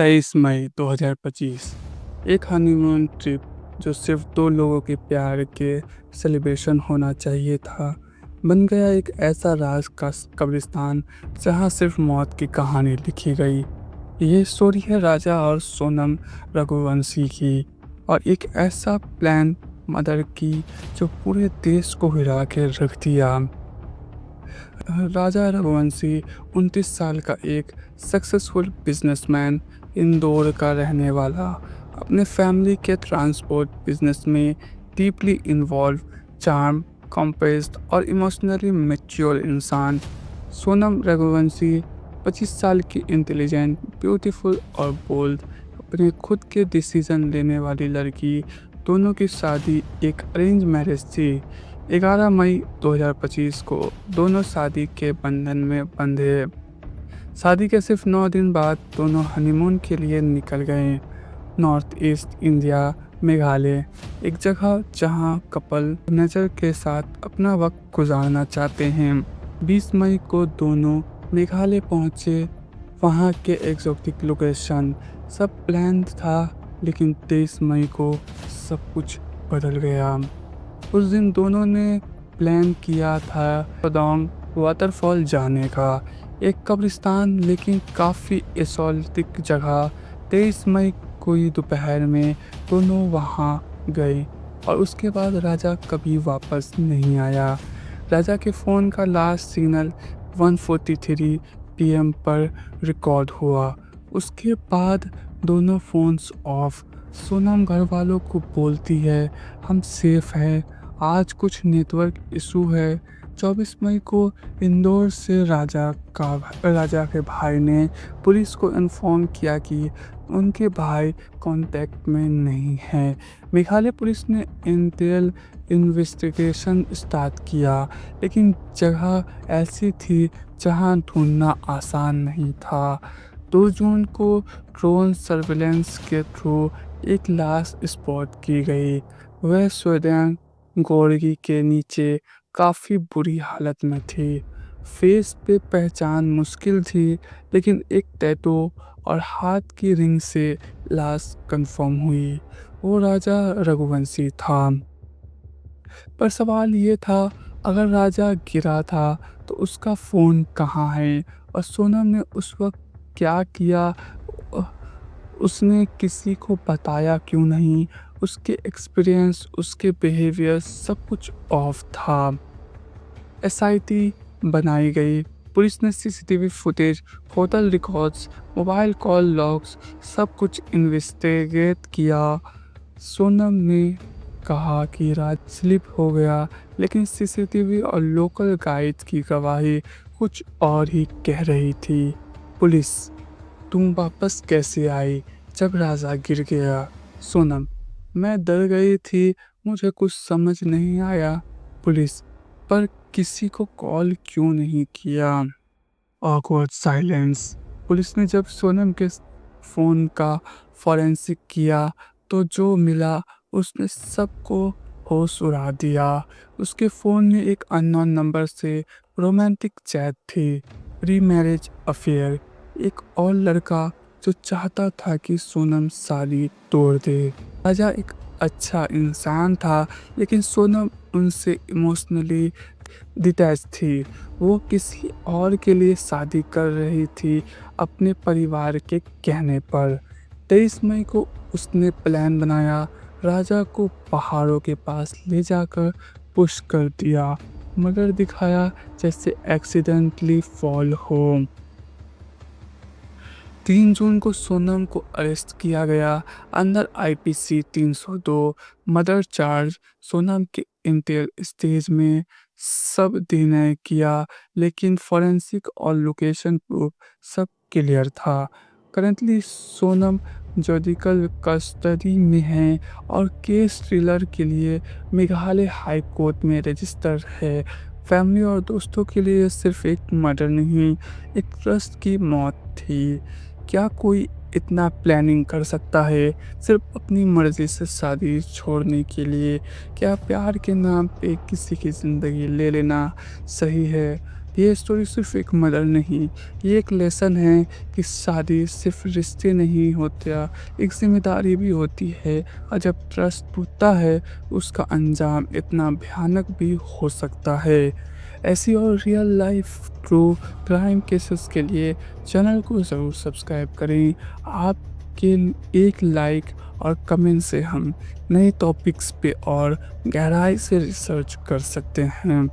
23 मई 2025 एक honeymoon trip जो सिर्फ दो लोगों के प्यार के सेलिब्रेशन होना चाहिए था, बन गया एक ऐसा राज का कब्रिस्तान जहां सिर्फ मौत की कहानी लिखी गई। ये स्टोरी है राजा और सोनम रघुवंशी की, और एक ऐसा प्लान मदर की जो पूरे देश को हिला के रख दिया। राजा रघुवंशी 29 साल का एक सक्सेसफुल बिजनेसमैन, इंदौर का रहने वाला, अपने फैमिली के ट्रांसपोर्ट बिजनेस में डीपली इन्वॉल्व, चार्म, कॉम्पेस्ड और इमोशनली मैच्योर इंसान। सोनम रघुवंशी 25 साल की इंटेलिजेंट, ब्यूटीफुल और बोल्ड, अपने खुद के डिसीजन लेने वाली लड़की। दोनों की शादी एक अरेंज मैरिज थी। 11 मई 2025 को दोनों शादी के बंधन में बंधे। शादी के सिर्फ 9 दिन बाद दोनों हनीमून के लिए निकल गए। नॉर्थ ईस्ट इंडिया, मेघालय, एक जगह जहां कपल नेचर के साथ अपना वक्त गुजारना चाहते हैं। 20 मई को दोनों मेघालय पहुंचे। वहां के एक्सोटिक लोकेशन, सब प्लान था, लेकिन 23 मई को सब कुछ बदल गया। उस दिन दोनों ने प्लान किया था पदोंग वाटरफॉल जाने का, एक कब्रिस्तान लेकिन काफ़ी एसोल्टिक जगह। 23 मई को ही दोपहर में दोनों वहां गए, और उसके बाद राजा कभी वापस नहीं आया। राजा के फ़ोन का लास्ट सिग्नल 1:43 PM पर रिकॉर्ड हुआ। उसके बाद दोनों फ़ोन्स ऑफ। सोनम घर वालों को बोलती है, हम सेफ हैं, आज कुछ नेटवर्क इशू है। 24 मई को इंदौर से राजा के भाई ने पुलिस को इन्फॉर्म किया कि उनके भाई कांटेक्ट में नहीं है। मेघालय पुलिस ने इंटेल इन्वेस्टिगेशन स्टार्ट किया, लेकिन जगह ऐसी थी जहां ढूंढना आसान नहीं था। 2 जून को ड्रोन सर्विलेंस के थ्रू एक लाश स्पॉट की गई। वह स्वीडन गोरगी के नीचे काफ़ी बुरी हालत में थी। फेस पे पहचान मुश्किल थी, लेकिन एक टैटू और हाथ की रिंग से लाश कंफर्म हुई। वो राजा रघुवंशी था। पर सवाल ये था, अगर राजा गिरा था तो उसका फ़ोन कहाँ है, और सोनम ने उस वक्त क्या किया? अ, उसने किसी को बताया क्यों नहीं? उसके एक्सपीरियंस, उसके बिहेवियर, सब कुछ ऑफ था। एसआईटी बनाई गई। पुलिस ने CCTV footage, hotel records, mobile call logs, सब कुछ इन्वेस्टिगेट किया। सोनम ने कहा कि रात स्लिप हो गया, लेकिन सीसीटीवी और लोकल गाइड की गवाही कुछ और ही कह रही थी। पुलिस, तुम वापस कैसे आई जब राजा गिर गया? सोनम, मैं डर गई थी, मुझे कुछ समझ नहीं आया। पुलिस, पर किसी को कॉल क्यों नहीं किया? Awkward silence. पुलिस ने जब सोनम के फ़ोन का फॉरेंसिक किया तो जो मिला उसने सबको होश उड़ा दिया। उसके फ़ोन में एक अननोन नंबर से रोमांटिक चैट थी, प्री मैरिज अफेयर, एक और लड़का जो चाहता था कि सोनम शादी तोड़ दे। राजा एक अच्छा इंसान था, लेकिन सोनम उनसे इमोशनली डिटैच थी। वो किसी और के लिए शादी कर रही थी, अपने परिवार के कहने पर। 23 मई को उसने प्लान बनाया, राजा को पहाड़ों के पास ले जाकर पुश कर दिया, मगर दिखाया जैसे एक्सीडेंटली फॉल हो। 3 जून को सोनम को अरेस्ट किया गया under IPC 302 murder charge. Sonam के इंटेल स्टेज में सब डिनाई किया, लेकिन फॉरेंसिक और लोकेशन प्रूफ सब क्लियर था। करंटली सोनम जुडिकल कस्टडी में है और केस थ्रिलर के लिए मेघालय हाई कोर्ट में रजिस्टर है। फैमिली और दोस्तों के लिए सिर्फ एक मर्डर नहीं, एक ट्रस्ट की मौत थी। क्या कोई इतना प्लानिंग कर सकता है सिर्फ अपनी मर्जी से शादी छोड़ने के लिए? क्या प्यार के नाम पे किसी की ज़िंदगी ले लेना सही है, ये स्टोरी सिर्फ एक मदर नहीं, ये एक लेसन है कि शादी सिर्फ रिश्ते नहीं होते, एक ज़िम्मेदारी भी होती है और जब ट्रस्ट टूटता है, उसका अंजाम इतना भयानक भी हो सकता है। ऐसी और real life true crime cases के लिए चैनल को ज़रूर सब्सक्राइब करें। आपके एक लाइक और कमेंट से हम नए टॉपिक्स पे और गहराई से रिसर्च कर सकते हैं।